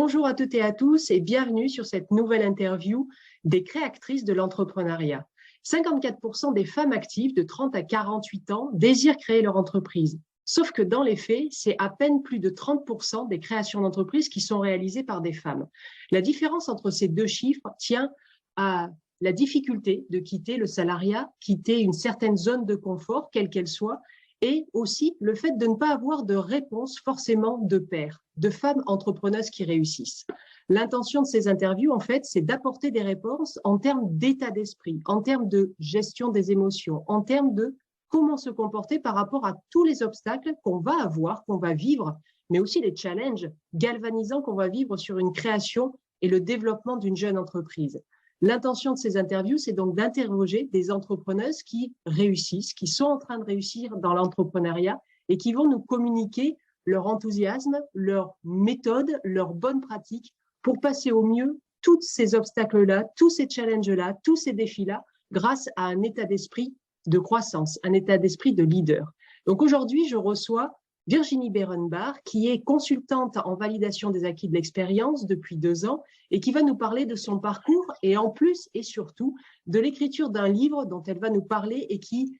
Bonjour à toutes et à tous et bienvenue sur cette nouvelle interview des créatrices de l'entrepreneuriat. 54% des femmes actives de 30 à 48 ans désirent créer leur entreprise. Sauf que dans les faits, c'est à peine plus de 30% des créations d'entreprises qui sont réalisées par des femmes. La différence entre ces deux chiffres tient à la difficulté de quitter le salariat, quitter une certaine zone de confort, quelle qu'elle soit, et aussi le fait de ne pas avoir de réponse forcément de pairs, de femmes entrepreneuses qui réussissent. L'intention de ces interviews, en fait, c'est d'apporter des réponses en termes d'état d'esprit, en termes de gestion des émotions, en termes de comment se comporter par rapport à tous les obstacles qu'on va avoir, qu'on va vivre, mais aussi les challenges galvanisants qu'on va vivre sur une création et le développement d'une jeune entreprise. L'intention de ces interviews, c'est donc d'interroger des entrepreneuses qui réussissent, qui sont en train de réussir dans l'entrepreneuriat et qui vont nous communiquer leur enthousiasme, leur méthode, leurs bonnes pratiques pour passer au mieux tous ces obstacles-là, tous ces challenges-là, tous ces défis-là, grâce à un état d'esprit de croissance, un état d'esprit de leader. Donc aujourd'hui, je reçois Virginie Berenbach, qui est consultante en validation des acquis de l'expérience depuis 2 ans et qui va nous parler de son parcours et en plus et surtout de l'écriture d'un livre dont elle va nous parler et qui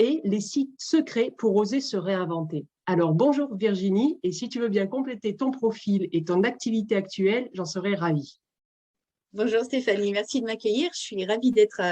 est les 6 secrets pour oser se réinventer. Alors bonjour Virginie, et si tu veux bien compléter ton profil et ton activité actuelle, j'en serais ravie. Bonjour Stéphanie, merci de m'accueillir. Je suis ravie d'être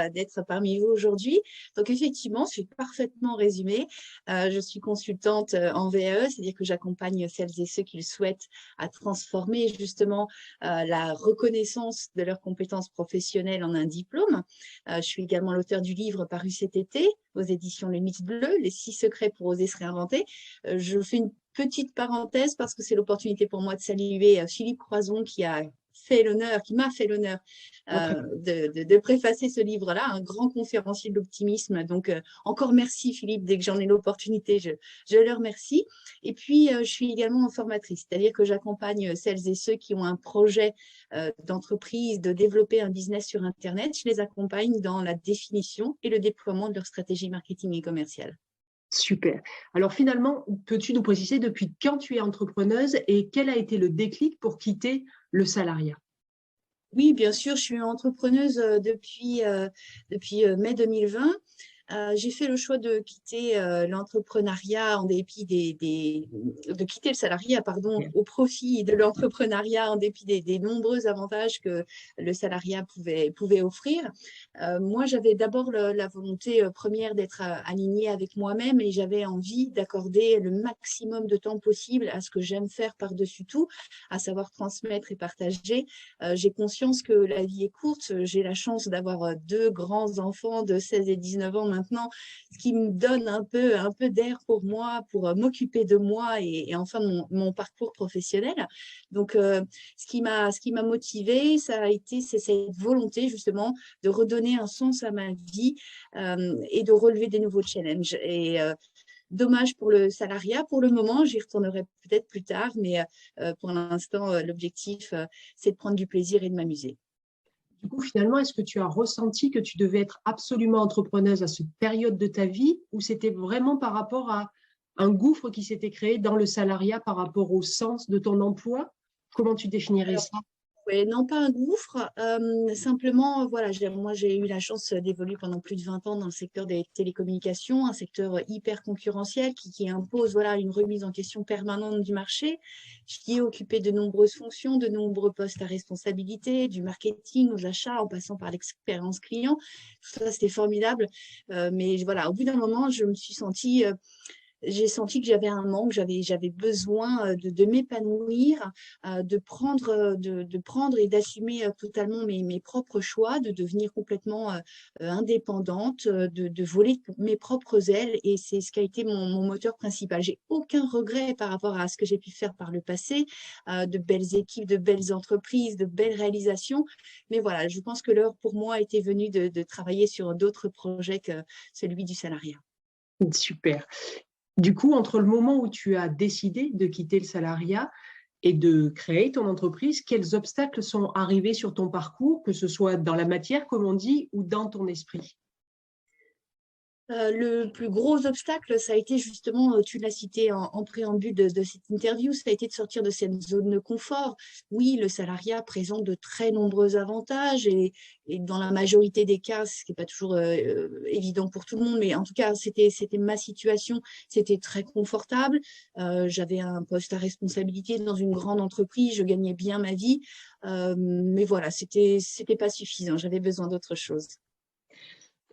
parmi vous aujourd'hui. Donc effectivement, c'est parfaitement résumé. Je suis consultante en VAE, c'est-à-dire que j'accompagne celles et ceux qui le souhaitent à transformer justement la reconnaissance de leurs compétences professionnelles en un diplôme. Je suis également l'auteur du livre paru cet été aux éditions Le Mythe Bleu, les 6 secrets pour oser se réinventer. Je fais une petite parenthèse parce que c'est l'opportunité pour moi de saluer Philippe Croison qui m'a fait l'honneur de préfacer ce livre-là, un grand conférencier de l'optimisme. Donc, encore merci Philippe, dès que j'en ai l'opportunité, je le remercie. Et puis, je suis également formatrice, c'est-à-dire que j'accompagne celles et ceux qui ont un projet d'entreprise, de développer un business sur Internet. Je les accompagne dans la définition et le déploiement de leur stratégie marketing et commerciale. Super. Alors finalement, peux-tu nous préciser depuis quand tu es entrepreneuse et quel a été le déclic pour quitter le salariat? Oui, bien sûr, je suis entrepreneuse depuis mai 2020. J'ai fait le choix de quitter l'entrepreneuriat en dépit de quitter le salariat, pardon, au profit de l'entrepreneuriat en dépit des nombreux avantages que le salariat pouvait offrir. Moi, j'avais d'abord la volonté première d'être alignée avec moi-même et j'avais envie d'accorder le maximum de temps possible à ce que j'aime faire par-dessus tout, à savoir transmettre et partager. J'ai conscience que la vie est courte. J'ai la chance d'avoir 2 grands enfants de 16 et 19 ans maintenant, ce qui me donne un peu d'air pour moi, pour m'occuper de moi et enfin de mon parcours professionnel. Donc, ce qui m'a motivée, c'est cette volonté justement de redonner un sens à ma vie et de relever des nouveaux challenges. Et dommage pour le salariat. Pour le moment, j'y retournerai peut-être plus tard, mais pour l'instant, l'objectif, c'est de prendre du plaisir et de m'amuser. Du coup, finalement, est-ce que tu as ressenti que tu devais être absolument entrepreneuse à cette période de ta vie ou c'était vraiment par rapport à un gouffre qui s'était créé dans le salariat par rapport au sens de ton emploi? Comment tu définirais ça? Ouais, non, pas un gouffre. Simplement, voilà, moi, j'ai eu la chance d'évoluer pendant plus de 20 ans dans le secteur des télécommunications, un secteur hyper concurrentiel qui impose voilà, une remise en question permanente du marché. J'y ai occupé de nombreuses fonctions, de nombreux postes à responsabilité, du marketing aux achats, en passant par l'expérience client. Tout ça, c'était formidable. Mais voilà, au bout d'un moment, j'ai senti que j'avais un manque, j'avais besoin de m'épanouir, de prendre et d'assumer totalement mes propres choix, de devenir complètement indépendante, de voler mes propres ailes. Et c'est ce qui a été mon moteur principal. J'ai aucun regret par rapport à ce que j'ai pu faire par le passé, de belles équipes, de belles entreprises, de belles réalisations. Mais voilà, je pense que l'heure pour moi était venue de travailler sur d'autres projets que celui du salariat. Super. Du coup, entre le moment où tu as décidé de quitter le salariat et de créer ton entreprise, quels obstacles sont arrivés sur ton parcours, que ce soit dans la matière, comme on dit, ou dans ton esprit? Le plus gros obstacle, ça a été justement, tu l'as cité en préambule de cette interview, ça a été de sortir de cette zone de confort. Oui, le salariat présente de très nombreux avantages et dans la majorité des cas, ce qui n'est pas toujours évident pour tout le monde, mais en tout cas, c'était ma situation, c'était très confortable. J'avais un poste à responsabilité dans une grande entreprise, je gagnais bien ma vie, mais voilà, c'était pas suffisant, j'avais besoin d'autre chose.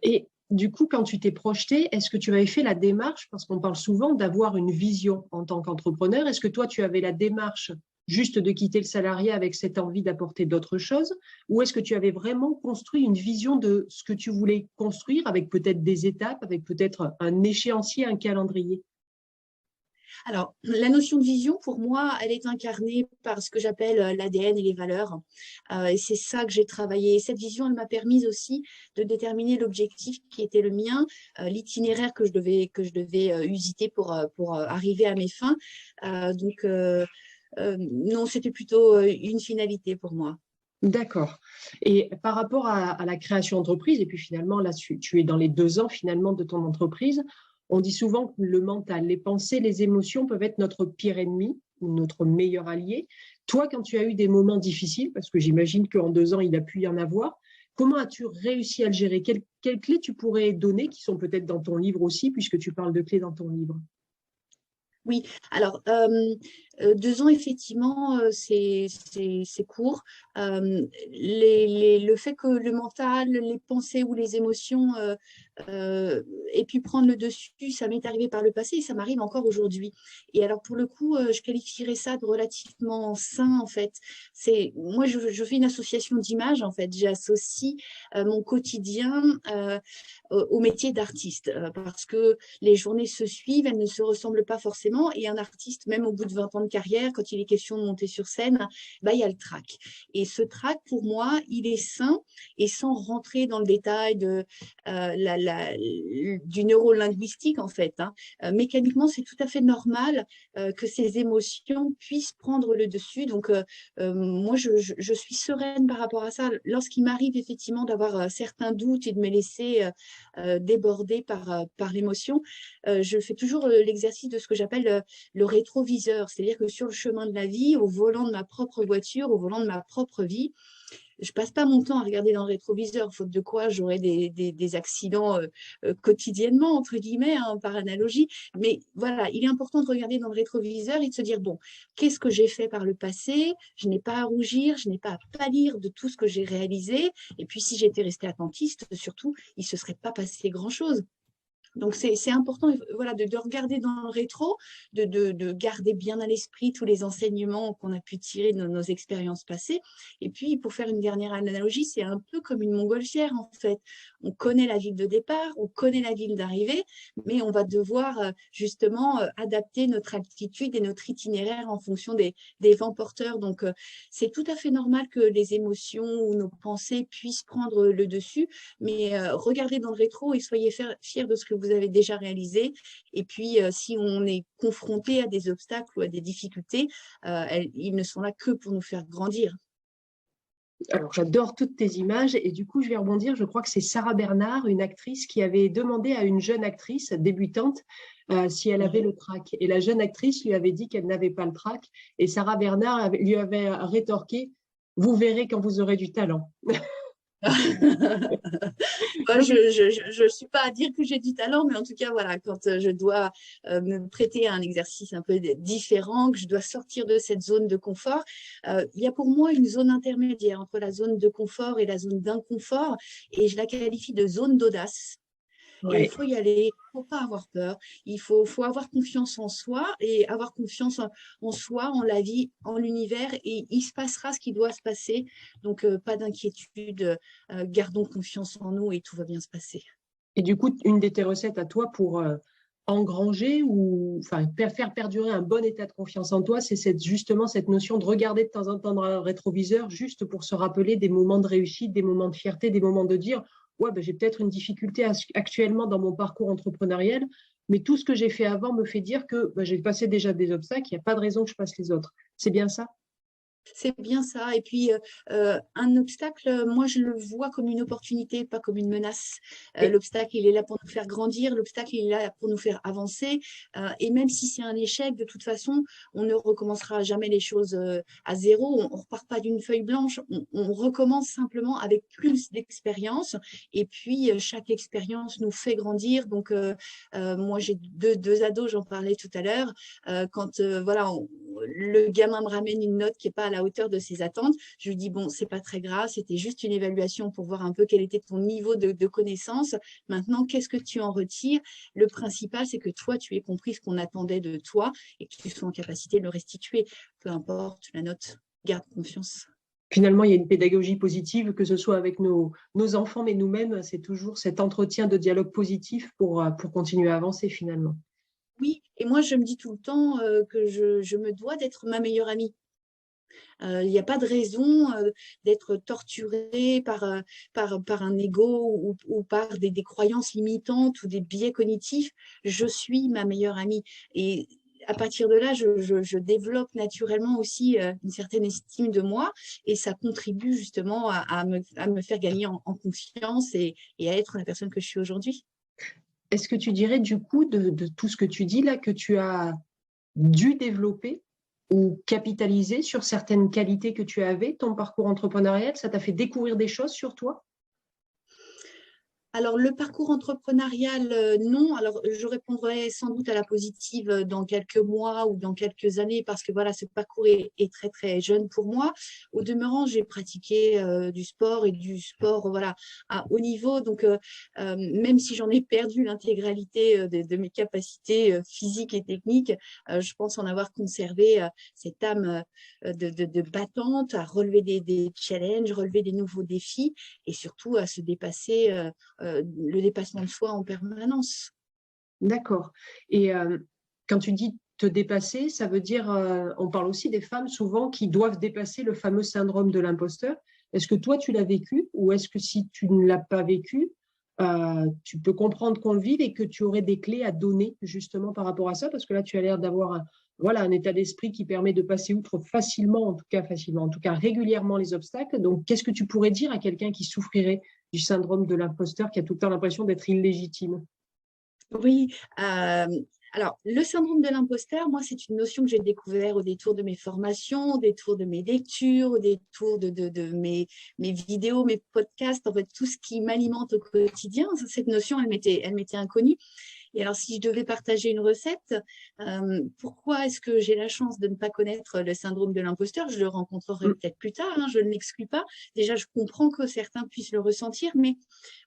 Et du coup, quand tu t'es projeté, est-ce que tu avais fait la démarche, parce qu'on parle souvent d'avoir une vision en tant qu'entrepreneur, est-ce que toi, tu avais la démarche juste de quitter le salariat avec cette envie d'apporter d'autres choses, ou est-ce que tu avais vraiment construit une vision de ce que tu voulais construire avec peut-être des étapes, avec peut-être un échéancier, un calendrier? Alors, la notion de vision, pour moi, elle est incarnée par ce que j'appelle l'ADN et les valeurs. Et c'est ça que j'ai travaillé. Cette vision, elle m'a permis aussi de déterminer l'objectif qui était le mien, l'itinéraire que je devais usiter pour arriver à mes fins. Non, c'était plutôt une finalité pour moi. D'accord. Et par rapport à la création d'entreprise, et puis finalement, là, tu es dans les 2 ans finalement de ton entreprise, on dit souvent que le mental, les pensées, les émotions peuvent être notre pire ennemi ou notre meilleur allié. Toi, quand tu as eu des moments difficiles, parce que j'imagine qu'en 2 ans, il a pu y en avoir, comment as-tu réussi à le gérer? Quelles clés tu pourrais donner, qui sont peut-être dans ton livre aussi, puisque tu parles de clés dans ton livre? Oui, alors 2 ans, effectivement, c'est court. Le fait que le mental, les pensées ou les émotions aient pu prendre le dessus, ça m'est arrivé par le passé et ça m'arrive encore aujourd'hui. Et alors, pour le coup, je qualifierais ça de relativement sain, en fait. Moi, je fais une association d'images, en fait. J'associe mon quotidien au métier d'artiste parce que les journées se suivent, elles ne se ressemblent pas forcément. Et un artiste, même au bout de 20 ans de carrière, quand il est question de monter sur scène, bah, il y a le trac. Et ce trac, pour moi, il est sain et sans rentrer dans le détail du neurolinguistique, en fait. Hein. Mécaniquement, c'est tout à fait normal que ces émotions puissent prendre le dessus. Donc, moi, je suis sereine par rapport à ça. Lorsqu'il m'arrive effectivement d'avoir certains doutes et de me laisser déborder par l'émotion, je fais toujours l'exercice de ce que j'appelle le rétroviseur, c'est-à-dire que sur le chemin de la vie, au volant de ma propre voiture, au volant de ma propre vie, je passe pas mon temps à regarder dans le rétroviseur, faute de quoi j'aurais des accidents quotidiennement, entre guillemets, hein, par analogie. Mais voilà, il est important de regarder dans le rétroviseur et de se dire, bon, qu'est-ce que j'ai fait par le passé? Je n'ai pas à rougir, je n'ai pas à pâlir de tout ce que j'ai réalisé. Et puis, si j'étais restée attentiste, surtout, il ne se serait pas passé grand-chose. Donc, c'est important voilà, de regarder dans le rétro, de garder bien à l'esprit tous les enseignements qu'on a pu tirer de nos expériences passées. Et puis, pour faire une dernière analogie, c'est un peu comme une montgolfière, en fait. On connaît la ville de départ, on connaît la ville d'arrivée, mais on va devoir justement adapter notre altitude et notre itinéraire en fonction des vents porteurs. Donc, c'est tout à fait normal que les émotions ou nos pensées puissent prendre le dessus, mais regardez dans le rétro et soyez fiers de ce que vous avez déjà réalisé. Et puis, si on est confronté à des obstacles ou à des difficultés, ils ne sont là que pour nous faire grandir. Alors, j'adore toutes tes images et du coup, je vais rebondir. Je crois que c'est Sarah Bernard, une actrice, qui avait demandé à une jeune actrice débutante si elle avait le trac. Et la jeune actrice lui avait dit qu'elle n'avait pas le trac. Et Sarah Bernard lui avait rétorqué, vous verrez quand vous aurez du talent. Moi, je ne suis pas à dire que j'ai du talent, mais en tout cas, voilà, quand je dois me prêter à un exercice un peu différent, que je dois sortir de cette zone de confort, il y a pour moi une zone intermédiaire entre la zone de confort et la zone d'inconfort, et je la qualifie de zone d'audace. Et il Ouais. faut y aller, il ne faut pas avoir peur, il faut avoir confiance en soi et avoir confiance en soi, en la vie, en l'univers, et il se passera ce qui doit se passer. Donc, pas d'inquiétude, gardons confiance en nous et tout va bien se passer. Et du coup, une de tes recettes à toi pour engranger ou enfin, faire perdurer un bon état de confiance en toi, c'est justement cette notion de regarder de temps en temps dans le rétroviseur juste pour se rappeler des moments de réussite, des moments de fierté, des moments de dire ouais, ben, j'ai peut-être une difficulté actuellement dans mon parcours entrepreneurial, mais tout ce que j'ai fait avant me fait dire que ben, j'ai passé déjà des obstacles, il n'y a pas de raison que je passe les autres. C'est bien ça? C'est bien ça. Et puis, un obstacle, moi, je le vois comme une opportunité, pas comme une menace. Et L'obstacle, il est là pour nous faire grandir. L'obstacle, il est là pour nous faire avancer. Et même si c'est un échec, de toute façon, on ne recommencera jamais les choses à zéro. On ne repart pas d'une feuille blanche. On recommence simplement avec plus d'expérience. Et puis, chaque expérience nous fait grandir. Donc, moi, j'ai deux ados, j'en parlais tout à l'heure. Quand voilà, le gamin me ramène une note qui n'est pas à la hauteur de ses attentes, je lui dis, bon, c'est pas très grave, c'était juste une évaluation pour voir un peu quel était ton niveau de connaissance. Maintenant, qu'est-ce que tu en retires? Le principal, c'est que toi, tu aies compris ce qu'on attendait de toi et que tu sois en capacité de le restituer. Peu importe la note, garde confiance. finalement, il y a une pédagogie positive, que ce soit avec nos enfants, mais nous-mêmes, c'est toujours cet entretien de dialogue positif pour continuer à avancer finalement. Oui, et moi, je me dis tout le temps que je me dois d'être ma meilleure amie. Il n'y a pas de raison d'être torturé par un ego ou par des croyances limitantes ou des biais cognitifs. Je suis ma meilleure amie. Et à partir de là, je développe naturellement aussi une certaine estime de moi et ça contribue justement à me faire gagner en confiance et à être la personne que je suis aujourd'hui. Est-ce que tu dirais du coup de tout ce que tu dis là que tu as dû développer ou capitaliser sur certaines qualités que tu avais, ton parcours entrepreneurial, ça t'a fait découvrir des choses sur toi? Alors, le parcours entrepreneurial, non. Alors, je répondrai sans doute à la positive dans quelques mois ou dans quelques années parce que voilà, ce parcours est très, très jeune pour moi. Au demeurant, j'ai pratiqué du sport et du sport voilà, à haut niveau. Donc, même si j'en ai perdu l'intégralité de mes capacités physiques et techniques, je pense en avoir conservé cette âme de battante, à relever des challenges, relever des nouveaux défis et surtout à se dépasser le dépassement de soi en permanence. D'accord. Et quand tu dis te dépasser, ça veut dire, on parle aussi des femmes souvent qui doivent dépasser le fameux syndrome de l'imposteur. Est-ce que toi, tu l'as vécu ou est-ce que si tu ne l'as pas vécu, tu peux comprendre qu'on le vive et que tu aurais des clés à donner justement par rapport à ça? Parce que là, tu as l'air d'avoir voilà, un état d'esprit qui permet de passer outre facilement, en tout cas régulièrement les obstacles. Donc, qu'est-ce que tu pourrais dire à quelqu'un qui souffrirait du syndrome de l'imposteur, qui a tout le temps l'impression d'être illégitime? Oui, alors le syndrome de l'imposteur, moi, c'est une notion que j'ai découvert au détour de mes formations, au détour de mes lectures, au détour de mes vidéos, mes podcasts, en fait, tout ce qui m'alimente au quotidien. Cette notion, elle m'était inconnue. Et alors, si je devais partager une recette, pourquoi est-ce que j'ai la chance de ne pas connaître le syndrome de l'imposteur? Je le rencontrerai peut-être plus tard, hein, je ne l'exclus pas. Déjà, je comprends que certains puissent le ressentir, mais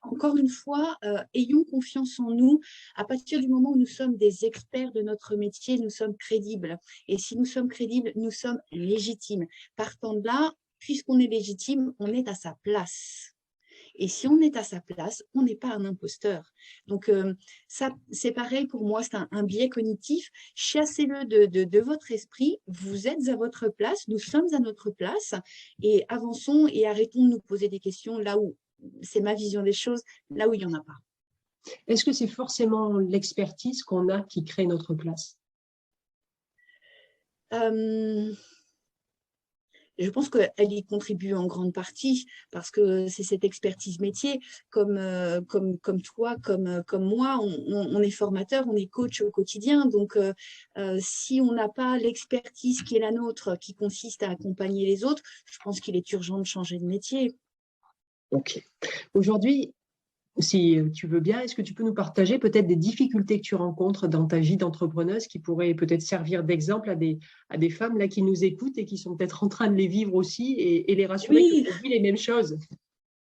encore une fois, ayons confiance en nous. À partir du moment où nous sommes des experts de notre métier, nous sommes crédibles. Et si nous sommes crédibles, nous sommes légitimes. Partant de là, puisqu'on est légitime, on est à sa place. Et si on est à sa place, on n'est pas un imposteur. Donc, ça, c'est pareil pour moi, c'est un biais cognitif. Chassez-le de votre esprit. Vous êtes à votre place, nous sommes à notre place et avançons et arrêtons de nous poser des questions là où, c'est ma vision des choses, là où il n'y en a pas. Est-ce que c'est forcément l'expertise qu'on a qui crée notre place? Euh, Je pense qu'elle y contribue en grande partie parce que c'est cette expertise métier. Comme toi, comme moi, on est formateur, on est coach au quotidien. Donc, si on n'a pas l'expertise qui est la nôtre, qui consiste à accompagner les autres, je pense qu'il est urgent de changer de métier. Ok. Aujourd'hui, si tu veux bien, est-ce que tu peux nous partager peut-être des difficultés que tu rencontres dans ta vie d'entrepreneuse qui pourraient peut-être servir d'exemple à des femmes là qui nous écoutent et qui sont peut-être en train de les vivre aussi et les rassurer Oui, qu'on vit les mêmes choses?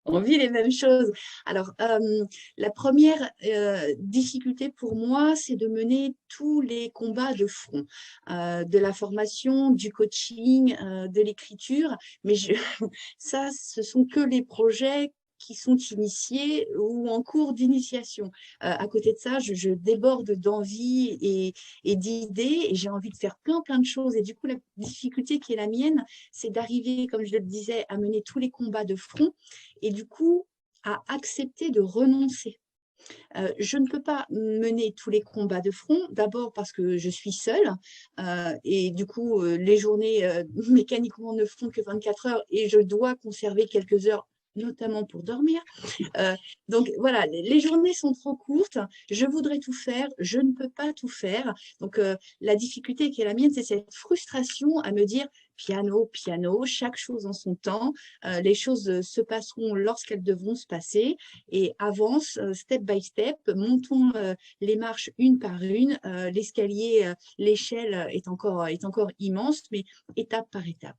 on vit les mêmes choses. Alors, la première difficulté pour moi, c'est de mener tous les combats de front, de la formation, du coaching, de l'écriture. Mais ça, ce sont que les projets qui sont initiés ou en cours d'initiation. À côté de ça, je déborde d'envie et d'idées et j'ai envie de faire plein de choses. Et du coup, la difficulté qui est la mienne, c'est d'arriver, comme je le disais, à mener tous les combats de front et du coup, à accepter de renoncer. Je ne peux pas mener tous les combats de front, d'abord parce que je suis seule et du coup, les journées mécaniquement ne font que 24 heures et je dois conserver quelques heures notamment pour dormir. Donc voilà, les journées sont trop courtes, je voudrais tout faire, je ne peux pas tout faire. Donc la difficulté qui est la mienne, c'est cette frustration à me dire piano, piano, chaque chose en son temps, les choses se passeront lorsqu'elles devront se passer et avance step by step, montons les marches une par une, l'escalier, l'échelle est encore immense, mais étape par étape.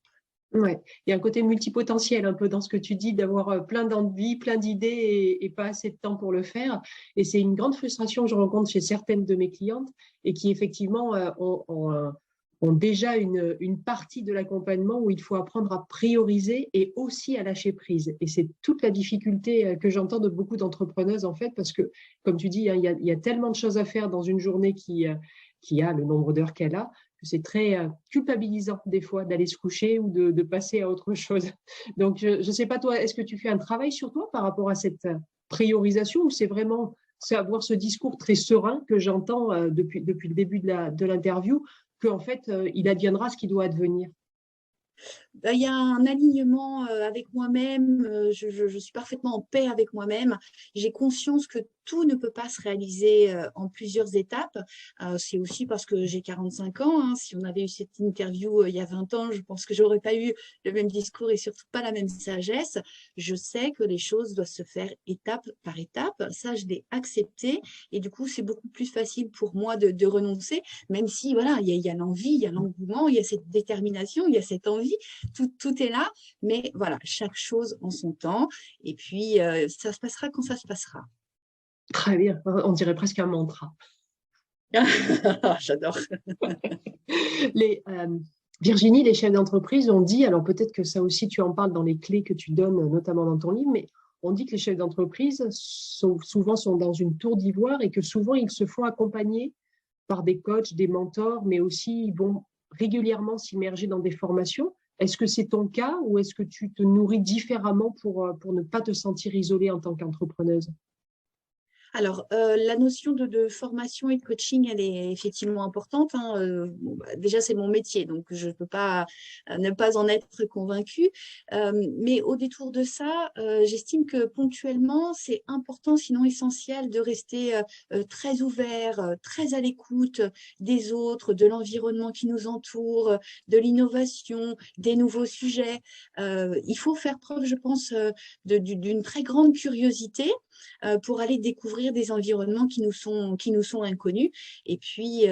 Ouais. Il y a un côté multipotentiel un peu dans ce que tu dis, d'avoir plein d'envies, plein d'idées et pas assez de temps pour le faire. Et c'est une grande frustration que je rencontre chez certaines de mes clientes et qui effectivement ont déjà une partie de l'accompagnement où il faut apprendre à prioriser et aussi à lâcher prise. Et c'est toute la difficulté que j'entends de beaucoup d'entrepreneuses en fait, parce que comme tu dis, hein, il y a tellement de choses à faire dans une journée qui a le nombre d'heures qu'elle a, c'est très culpabilisant des fois d'aller se coucher ou de passer à autre chose. Donc, je ne sais pas, toi, est-ce que tu fais un travail sur toi par rapport à cette priorisation ou c'est vraiment avoir ce discours très serein que j'entends depuis le début de l'interview, qu'en fait, il adviendra ce qui doit advenir? Il y a un alignement avec moi-même, je suis parfaitement en paix avec moi-même. J'ai conscience que tout ne peut pas se réaliser en plusieurs étapes. C'est aussi parce que j'ai 45 ans. Hein. Si on avait eu cette interview il y a 20 ans, je pense que j'aurais pas eu le même discours et surtout pas la même sagesse. Je sais que les choses doivent se faire étape par étape. Ça, je l'ai accepté et du coup, c'est beaucoup plus facile pour moi de renoncer, même si voilà, il y a l'envie, il y a l'engouement, il y a cette détermination, il y a cette envie. Tout est là, mais voilà, chaque chose en son temps. Et puis, ça se passera quand ça se passera. Très bien, on dirait presque un mantra. J'adore. Les, Virginie, les chefs d'entreprise ont dit, alors peut-être que ça aussi tu en parles dans les clés que tu donnes, notamment dans ton livre, mais on dit que les chefs d'entreprise souvent sont dans une tour d'ivoire et que souvent ils se font accompagner par des coachs, des mentors, mais aussi ils vont régulièrement s'immerger dans des formations. Est-ce que c'est ton cas ou est-ce que tu te nourris différemment pour ne pas te sentir isolée en tant qu'entrepreneuse? Alors, la notion de formation et de coaching, elle est effectivement importante. Hein. Bon, bah, déjà, c'est mon métier, donc je ne peux pas ne pas en être convaincue. Mais au détour de ça, j'estime que ponctuellement, c'est important, sinon essentiel, de rester très ouvert, très à l'écoute des autres, de l'environnement qui nous entoure, de l'innovation, des nouveaux sujets. Il faut faire preuve, je pense, d'une très grande curiosité pour aller découvrir des environnements qui nous sont inconnus. Et puis,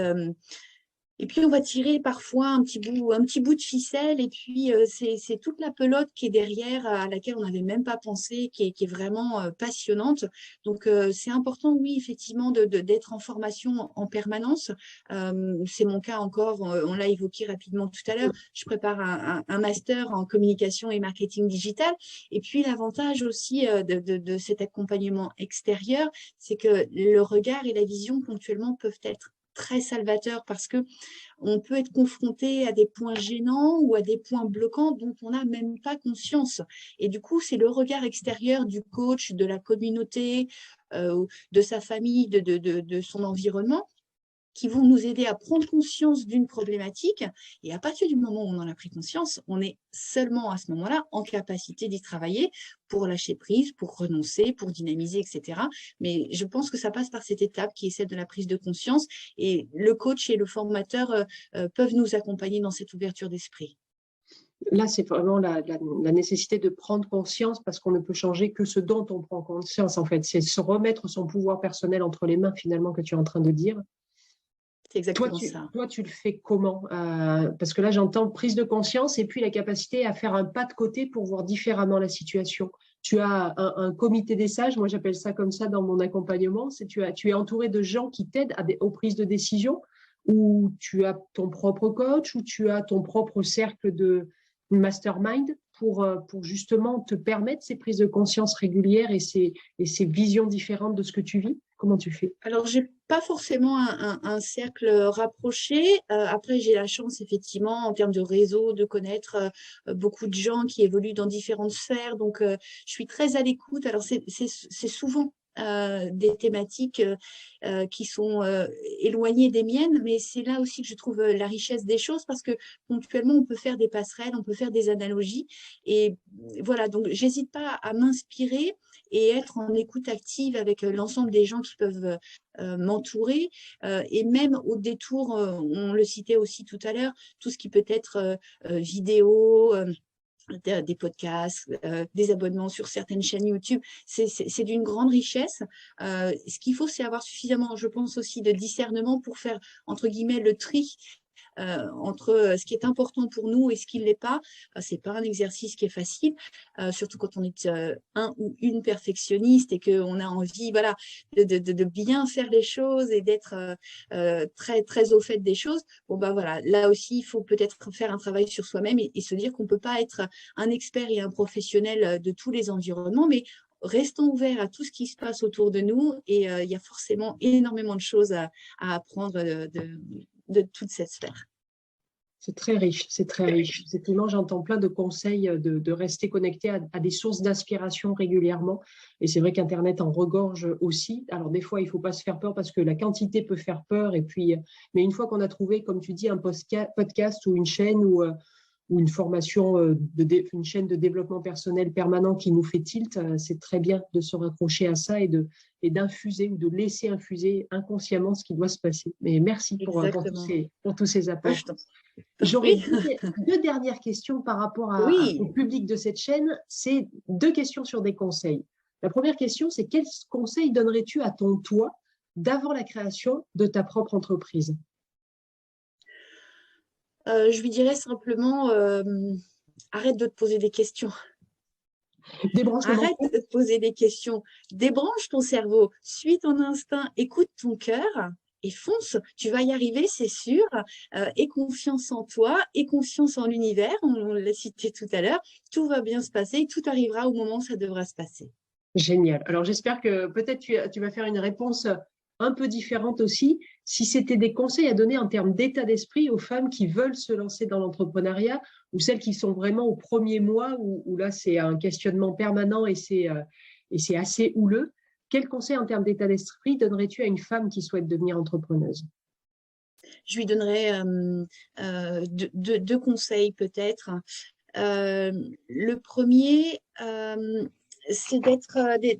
on va tirer parfois un petit bout de ficelle, et puis c'est toute la pelote qui est derrière, à laquelle on n'avait même pas pensé, qui est vraiment passionnante. Donc, c'est important, oui, effectivement, d'être en formation en permanence. C'est mon cas encore, on l'a évoqué rapidement tout à l'heure. Je prépare un master en communication et marketing digital. Et puis, l'avantage aussi de cet accompagnement extérieur, c'est que le regard et la vision ponctuellement peuvent être très salvateur parce que on peut être confronté à des points gênants ou à des points bloquants dont on n'a même pas conscience. Et du coup, c'est le regard extérieur du coach, de la communauté, de sa famille, de son environnement qui vont nous aider à prendre conscience d'une problématique. Et à partir du moment où on en a pris conscience, on est seulement à ce moment-là en capacité d'y travailler pour lâcher prise, pour renoncer, pour dynamiser, etc. Mais je pense que ça passe par cette étape qui est celle de la prise de conscience. Et le coach et le formateur peuvent nous accompagner dans cette ouverture d'esprit. Là, c'est vraiment la nécessité de prendre conscience parce qu'on ne peut changer que ce dont on prend conscience, en fait. C'est se remettre son pouvoir personnel entre les mains, finalement, que tu es en train de dire. C'est exactement ça. Toi, tu le fais comment? Parce que là, j'entends prise de conscience et puis la capacité à faire un pas de côté pour voir différemment la situation. Tu as un comité des sages, moi j'appelle ça comme ça dans mon accompagnement, tu es entouré de gens qui t'aident aux prises de décision, ou tu as ton propre coach, ou tu as ton propre cercle de mastermind pour justement te permettre ces prises de conscience régulières et ces visions différentes de ce que tu vis. Comment tu fais? Alors, j'ai pas forcément un cercle rapproché. Après, j'ai la chance, effectivement, en termes de réseau, de connaître beaucoup de gens qui évoluent dans différentes sphères. Donc, je suis très à l'écoute. Alors, c'est souvent des thématiques qui sont éloignées des miennes, mais c'est là aussi que je trouve la richesse des choses, parce que ponctuellement, on peut faire des passerelles, on peut faire des analogies. Et voilà, donc j'hésite pas à m'inspirer et être en écoute active avec l'ensemble des gens qui peuvent m'entourer. Et même au détour, on le citait aussi tout à l'heure, tout ce qui peut être vidéo, des podcasts, des abonnements sur certaines chaînes YouTube, c'est d'une grande richesse. Ce qu'il faut, c'est avoir suffisamment, je pense aussi, de discernement pour faire, entre guillemets, le tri entre ce qui est important pour nous et ce qui ne l'est pas. C'est pas un exercice qui est facile, surtout quand on est un ou une perfectionniste et qu'on a envie, voilà, de bien faire les choses et d'être très, très au fait des choses. Bon, bah voilà, là aussi, il faut peut-être faire un travail sur soi-même et se dire qu'on ne peut pas être un expert et un professionnel de tous les environnements, mais restons ouverts à tout ce qui se passe autour de nous, et il y a forcément énormément de choses à apprendre de toute cette sphère. C'est très riche, c'est très riche. Effectivement, j'entends plein de conseils de rester connecté à des sources d'inspiration régulièrement. Et c'est vrai qu'Internet en regorge aussi. Alors, des fois, il ne faut pas se faire peur parce que la quantité peut faire peur. Et puis, mais une fois qu'on a trouvé, comme tu dis, un podcast ou une chaîne ou une formation, une chaîne de développement personnel permanent qui nous fait tilt, c'est très bien de se raccrocher à ça et d'infuser ou de laisser infuser inconsciemment ce qui doit se passer. Mais merci pour tous ces apports. J'aurais deux dernières questions par rapport au public de cette chaîne. C'est deux questions sur des conseils. La première question, c'est quels conseils donnerais-tu à ton toi d'avant la création de ta propre entreprise? Je lui dirais simplement, arrête de te poser des questions. Arrête de te poser des questions. Débranche ton cerveau, suis ton instinct, écoute ton cœur et fonce. Tu vas y arriver, c'est sûr. Aie confiance en toi, aie confiance en l'univers. On l'a cité tout à l'heure. Tout va bien se passer. Tout arrivera au moment où ça devra se passer. Génial. Alors, j'espère que peut-être tu vas faire une réponse un peu différente aussi. Si c'était des conseils à donner en termes d'état d'esprit aux femmes qui veulent se lancer dans l'entrepreneuriat ou celles qui sont vraiment au premier mois où là, c'est un questionnement permanent et c'est assez houleux, quel conseil en termes d'état d'esprit donnerais-tu à une femme qui souhaite devenir entrepreneuse? Je lui donnerais deux conseils peut-être. Le premier, c'est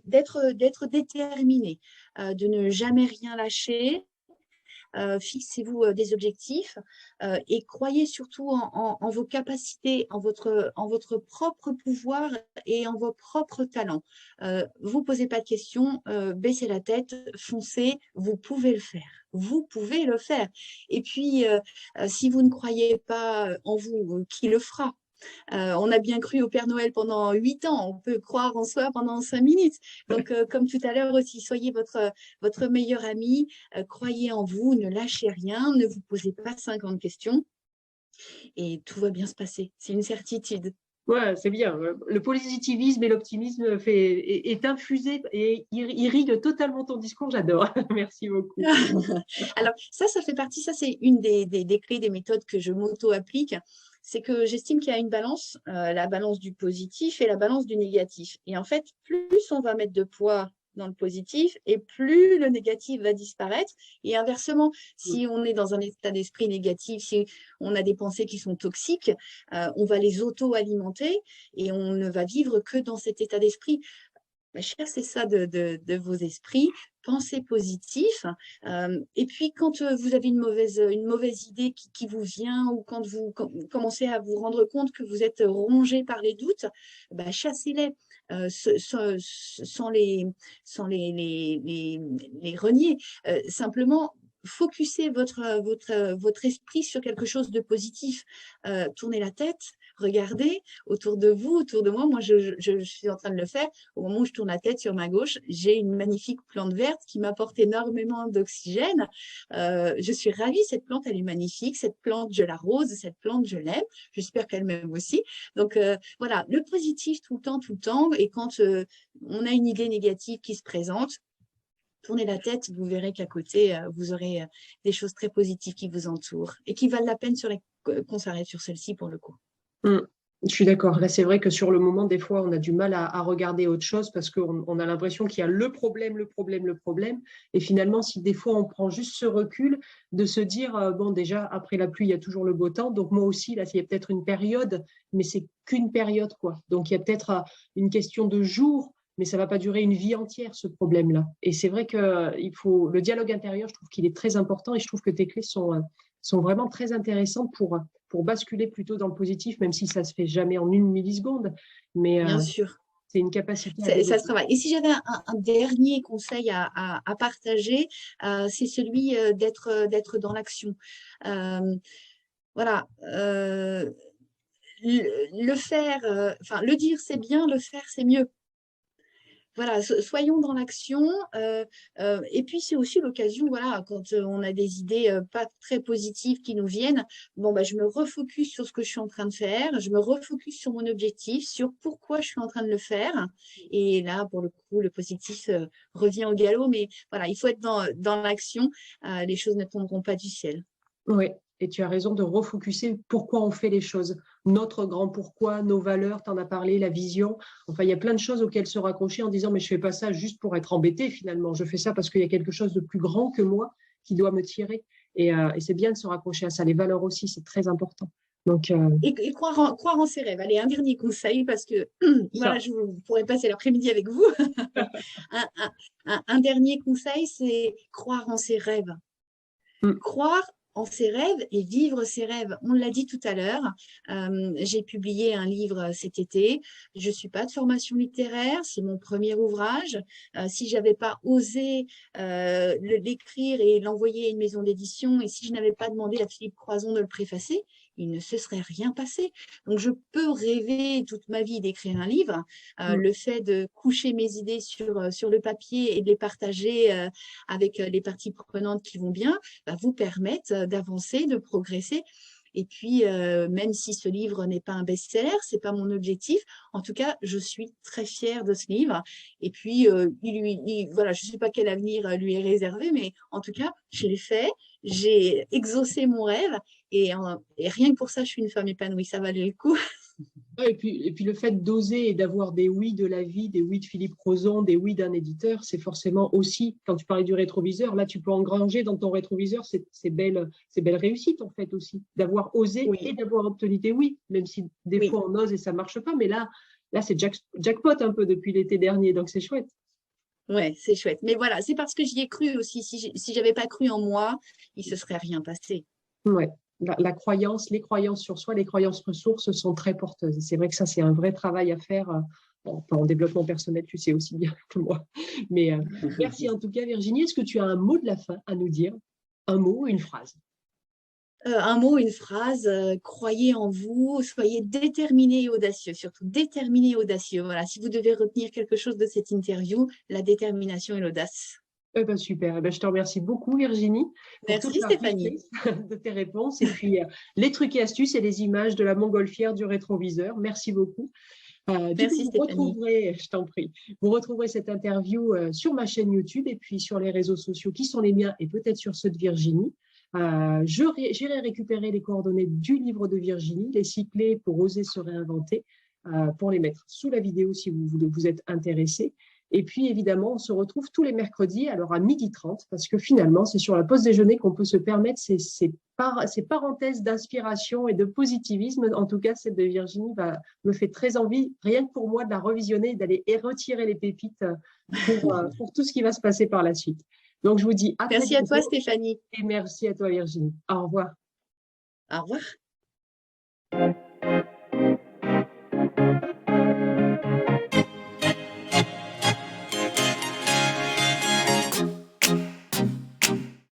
d'être déterminé, de ne jamais rien lâcher. Fixez-vous des objectifs et croyez surtout en vos capacités, en votre propre pouvoir et en vos propres talents. Vous posez pas de questions, baissez la tête, foncez, vous pouvez le faire. Vous pouvez le faire. Et puis, si vous ne croyez pas en vous, qui le fera? On a bien cru au Père Noël pendant 8 ans, on peut croire en soi pendant 5 minutes. Donc, comme tout à l'heure aussi, soyez votre meilleur ami, croyez en vous, ne lâchez rien, ne vous posez pas 50 questions et tout va bien se passer. C'est une certitude. Ouais, c'est bien. Le positivisme et l'optimisme est infusé et irrigue totalement ton discours. J'adore. Merci beaucoup. Alors, ça fait partie, ça c'est une des clés, des méthodes que je m'auto-applique. C'est que j'estime qu'il y a une balance, la balance du positif et la balance du négatif. Et en fait, plus on va mettre de poids dans le positif et plus le négatif va disparaître. Et inversement, si on est dans un état d'esprit négatif, si on a des pensées qui sont toxiques, on va les auto-alimenter et on ne va vivre que dans cet état d'esprit. Chassez ça de vos esprits, pensez positif. Et puis, quand vous avez une mauvaise idée qui vous vient ou quand vous commencez à vous rendre compte que vous êtes rongé par les doutes, chassez-les sans les renier. Simplement, focussez votre esprit sur quelque chose de positif. Tournez la tête, regardez autour de vous, autour de moi. Moi, je suis en train de le faire. Au moment où je tourne la tête sur ma gauche, j'ai une magnifique plante verte qui m'apporte énormément d'oxygène. Je suis ravie. Cette plante, elle est magnifique. Cette plante, je l'arrose. Cette plante, je l'aime. J'espère qu'elle m'aime aussi. Donc, voilà, le positif tout le temps. Et quand on a une idée négative qui se présente, tournez la tête, vous verrez qu'à côté, vous aurez des choses très positives qui vous entourent et qui valent la peine qu'on s'arrête sur celle-ci pour le coup. Je suis d'accord. Là, c'est vrai que sur le moment, des fois, on a du mal à regarder autre chose parce qu'on a l'impression qu'il y a le problème, le problème, le problème. Et finalement, si des fois on prend juste ce recul de se dire, bon, déjà, après la pluie, il y a toujours le beau temps. Donc moi aussi, là, il y a peut-être une période, mais c'est qu'une période, quoi. Donc il y a peut-être une question de jours, mais ça ne va pas durer une vie entière, ce problème-là. Et c'est vrai que il faut le dialogue intérieur, je trouve qu'il est très important et je trouve que tes clés sont vraiment très intéressantes pour basculer plutôt dans le positif, même si ça se fait jamais en une milliseconde. Mais Bien sûr. c'est une capacité à Ça se développer. travaille. Et si j'avais un dernier conseil à partager, c'est celui d'être dans l'action. Euh, voilà. Le faire, enfin, le dire, c'est bien, le faire, c'est mieux. Voilà, soyons dans l'action. Et puis, c'est aussi l'occasion, voilà, quand on a des idées pas très positives qui nous viennent, bon, bah, je me refocus sur ce que je suis en train de faire, je me refocus sur mon objectif, sur pourquoi je suis en train de le faire. Et là, pour le coup, le positif revient au galop. Mais voilà, il faut être dans l'action. Les choses ne tomberont pas du ciel. Oui, et tu as raison de refocuser pourquoi on fait les choses. Notre grand pourquoi, nos valeurs, tu en as parlé, la vision. Enfin, il y a plein de choses auxquelles se raccrocher en disant, mais je ne fais pas ça juste pour être embêté finalement. Je fais ça parce qu'il y a quelque chose de plus grand que moi qui doit me tirer. Et c'est bien de se raccrocher à ça. Les valeurs aussi, c'est très important. Donc, Et croire en ses rêves. Allez, un dernier conseil, parce que voilà, ça. je pourrais passer l'après-midi avec vous. un, un dernier conseil, c'est croire en ses rêves. Mm. Croire en ses rêves et vivre ses rêves. On l'a dit tout à l'heure, j'ai publié un livre cet été. Je ne suis pas de formation littéraire, c'est mon premier ouvrage. Si je n'avais pas osé l'écrire et l'envoyer à une maison d'édition, et si je n'avais pas demandé à Philippe Croison de le préfacer, il ne se serait rien passé. Donc, je peux rêver toute ma vie d'écrire un livre. Mm. Le fait de coucher mes idées sur le papier et de les partager avec les parties prenantes qui vont bien, va vous permettre d'avancer, de progresser. Et puis, même si ce livre n'est pas un best-seller, ce n'est pas mon objectif, en tout cas, je suis très fière de ce livre. Et puis, voilà, je ne sais pas quel avenir lui est réservé, mais en tout cas, je l'ai fait, j'ai exaucé mon rêve, et rien que pour ça, je suis une femme épanouie, ça valait le coup. Ouais, et puis le fait d'oser et d'avoir des oui de la vie, des oui de Philippe Crozon, des oui d'un éditeur, c'est forcément aussi, quand tu parlais du rétroviseur, là tu peux engranger dans ton rétroviseur ces belles réussites en fait aussi, d'avoir osé et Oui, d'avoir obtenu des oui, même si des oui. fois on ose et ça marche pas, mais là c'est jackpot un peu depuis l'été dernier, donc c'est chouette. Ouais, c'est chouette. Mais voilà, c'est parce que j'y ai cru aussi. Si j'avais pas cru en moi, il se serait rien passé. Ouais. La croyance, les croyances sur soi, les croyances ressources sont très porteuses. C'est vrai que ça, c'est un vrai travail à faire. Bon, en développement personnel, tu sais aussi bien que moi. Mais merci en tout cas, Virginie. Est-ce que tu as un mot de la fin à nous dire? Un mot ou une phrase? Un mot, une phrase, croyez en vous, soyez déterminés et audacieux, surtout déterminés et audacieux. Voilà, si vous devez retenir quelque chose de cette interview, la détermination et l'audace. Eh ben, super. Eh ben, je te remercie beaucoup, Virginie, pour toute Merci la Stéphanie. richesse de tes réponses et puis les trucs et astuces et les images de la montgolfière du rétroviseur. Merci beaucoup. Du coup, Merci vous Stéphanie. retrouverez, je t'en prie, vous retrouverez cette interview sur ma chaîne YouTube et puis sur les réseaux sociaux qui sont les miens et peut-être sur ceux de Virginie. J'irai récupérer les coordonnées du livre de Virginie, les 6 clés pour oser se réinventer, pour les mettre sous la vidéo si vous êtes intéressé. Et puis, évidemment, on se retrouve tous les mercredis, alors à 12h30, parce que finalement, c'est sur la pause déjeuner qu'on peut se permettre ces parenthèses d'inspiration et de positivisme. En tout cas, celle de Virginie me fait très envie, rien que pour moi, de la revisionner, d'aller retirer les pépites pour tout ce qui va se passer par la suite. Donc, je vous dis à très Merci à toi bientôt Stéphanie. et merci à toi, Virginie. Au revoir. Au revoir.